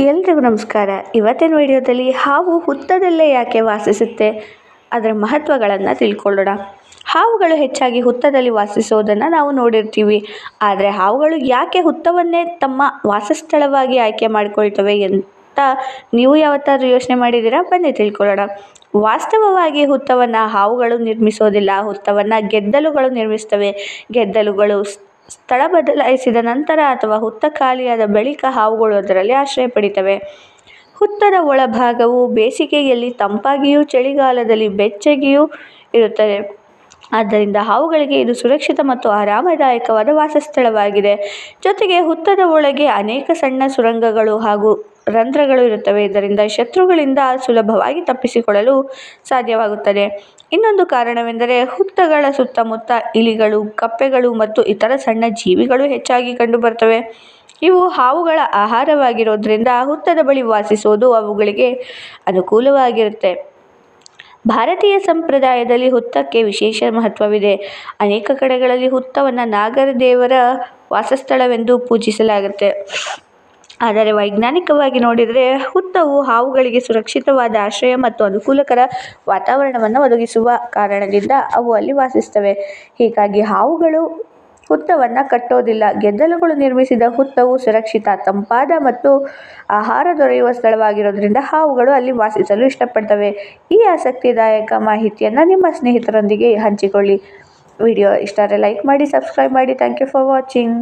ಎಲ್ರಿಗೂ ನಮಸ್ಕಾರ. ಇವತ್ತಿನ ವಿಡಿಯೋದಲ್ಲಿ ಹಾವು ಹುತ್ತದಲ್ಲೇ ಯಾಕೆ ವಾಸಿಸುತ್ತೆ ಅದರ ಮಹತ್ವಗಳನ್ನು ತಿಳ್ಕೊಳ್ಳೋಣ. ಹಾವುಗಳು ಹೆಚ್ಚಾಗಿ ಹುತ್ತದಲ್ಲಿ ವಾಸಿಸೋದನ್ನು ನಾವು ನೋಡಿರ್ತೀವಿ. ಆದರೆ ಹಾವುಗಳು ಯಾಕೆ ಹುತ್ತವನ್ನೇ ತಮ್ಮ ವಾಸಸ್ಥಳವಾಗಿ ಆಯ್ಕೆ ಮಾಡಿಕೊಳ್ತವೆ ಅಂತ ನೀವು ಯಾವತ್ತಾದ್ರೂ ಯೋಚನೆ ಮಾಡಿದ್ದೀರಾ? ಬನ್ನಿ ತಿಳ್ಕೊಳ್ಳೋಣ. ವಾಸ್ತವವಾಗಿ ಹುತ್ತವನ್ನು ಹಾವುಗಳು ನಿರ್ಮಿಸೋದಿಲ್ಲ. ಹುತ್ತವನ್ನು ಗೆದ್ದಲುಗಳು ನಿರ್ಮಿಸ್ತವೆ. ಗೆದ್ದಲುಗಳು ಸ್ಥಳ ಬದಲಾಯಿಸಿದ ನಂತರ ಅಥವಾ ಹುತ್ತ ಖಾಲಿಯಾದ ಬಳಿಕ ಹಾವುಗಳು ಅದರಲ್ಲಿ ಆಶ್ರಯ ಪಡಿತವೆ. ಹುತ್ತದ ಒಳಭಾಗವು ಬೇಸಿಗೆಯಲ್ಲಿ ತಂಪಾಗಿಯೂ ಚಳಿಗಾಲದಲ್ಲಿ ಬೆಚ್ಚಗಿಯೂ ಇರುತ್ತದೆ. ಆದ್ದರಿಂದ ಹಾವುಗಳಿಗೆ ಇದು ಸುರಕ್ಷಿತ ಮತ್ತು ಆರಾಮದಾಯಕವಾದ ವಾಸಸ್ಥಳವಾಗಿದೆ. ಜೊತೆಗೆ ಹುತ್ತದ ಒಳಗೆ ಅನೇಕ ಸಣ್ಣ ಸುರಂಗಗಳು ಹಾಗೂ ರಂಧ್ರಗಳು ಇರುತ್ತವೆ. ಇದರಿಂದ ಶತ್ರುಗಳಿಂದ ಸುಲಭವಾಗಿ ತಪ್ಪಿಸಿಕೊಳ್ಳಲು ಸಾಧ್ಯವಾಗುತ್ತದೆ. ಇನ್ನೊಂದು ಕಾರಣವೆಂದರೆ ಹುತ್ತಗಳ ಸುತ್ತಮುತ್ತ ಇಲಿಗಳು, ಕಪ್ಪೆಗಳು ಮತ್ತು ಇತರ ಸಣ್ಣ ಜೀವಿಗಳು ಹೆಚ್ಚಾಗಿ ಕಂಡುಬರುತ್ತವೆ. ಇವು ಹಾವುಗಳ ಆಹಾರವಾಗಿರೋದ್ರಿಂದ ಹುತ್ತದ ಬಳಿ ವಾಸಿಸೋದು ಅವುಗಳಿಗೆ ಅನುಕೂಲವಾಗಿರುತ್ತೆ. ಭಾರತೀಯ ಸಂಪ್ರದಾಯದಲ್ಲಿ ಹುತ್ತಕ್ಕೆ ವಿಶೇಷ ಮಹತ್ವವಿದೆ. ಅನೇಕ ಕಡೆಗಳಲ್ಲಿ ಹುತ್ತವನ್ನು ನಾಗದೇವರ ವಾಸಸ್ಥಳವೆಂದು ಪೂಜಿಸಲಾಗುತ್ತೆ. ಆದರೆ ವೈಜ್ಞಾನಿಕವಾಗಿ ನೋಡಿದರೆ ಹುತ್ತವು ಹಾವುಗಳಿಗೆ ಸುರಕ್ಷಿತವಾದ ಆಶ್ರಯ ಮತ್ತು ಅನುಕೂಲಕರ ವಾತಾವರಣವನ್ನು ಒದಗಿಸುವ ಕಾರಣದಿಂದ ಅವು ಅಲ್ಲಿ ವಾಸಿಸ್ತವೆ. ಹೀಗಾಗಿ ಹಾವುಗಳು ಹುತ್ತವನ್ನು ಕಟ್ಟೋದಿಲ್ಲ. ಗೆದ್ದಲುಗಳು ನಿರ್ಮಿಸಿದ ಹುತ್ತವು ಸುರಕ್ಷಿತ, ತಂಪಾದ ಮತ್ತು ಆಹಾರ ದೊರೆಯುವ ಸ್ಥಳವಾಗಿರೋದ್ರಿಂದ ಹಾವುಗಳು ಅಲ್ಲಿ ವಾಸಿಸಲು ಇಷ್ಟಪಡ್ತವೆ. ಈ ಆಸಕ್ತಿದಾಯಕ ಮಾಹಿತಿಯನ್ನು ನಿಮ್ಮ ಸ್ನೇಹಿತರೊಂದಿಗೆ ಹಂಚಿಕೊಳ್ಳಿ. ವಿಡಿಯೋ ಇಷ್ಟ ಆದರೆ ಲೈಕ್ ಮಾಡಿ, ಸಬ್ಸ್ಕ್ರೈಬ್ ಮಾಡಿ. Thank you for watching.